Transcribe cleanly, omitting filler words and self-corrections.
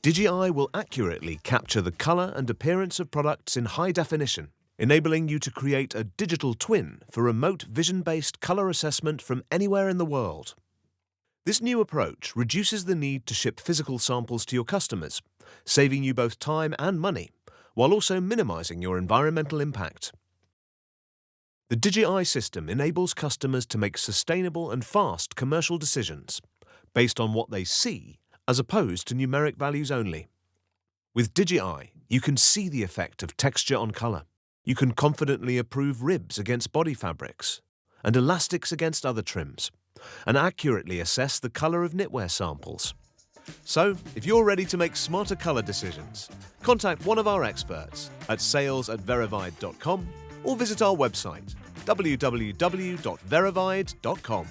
DigiEye will accurately capture the color and appearance of products in high definition, enabling you to create a digital twin for remote vision-based color assessment from anywhere in the world. This new approach reduces the need to ship physical samples to your customers, saving you both time and money, while also minimizing your environmental impact. The DigiEye system enables customers to make sustainable and fast commercial decisions based on what they see as opposed to numeric values only. With DigiEye, you can see the effect of texture on color. You can confidently approve ribs against body fabrics and elastics against other trims, and accurately assess the color of knitwear samples. So, if you're ready to make smarter color decisions, contact one of our experts at sales@veravide.com or visit our website www.veravide.com.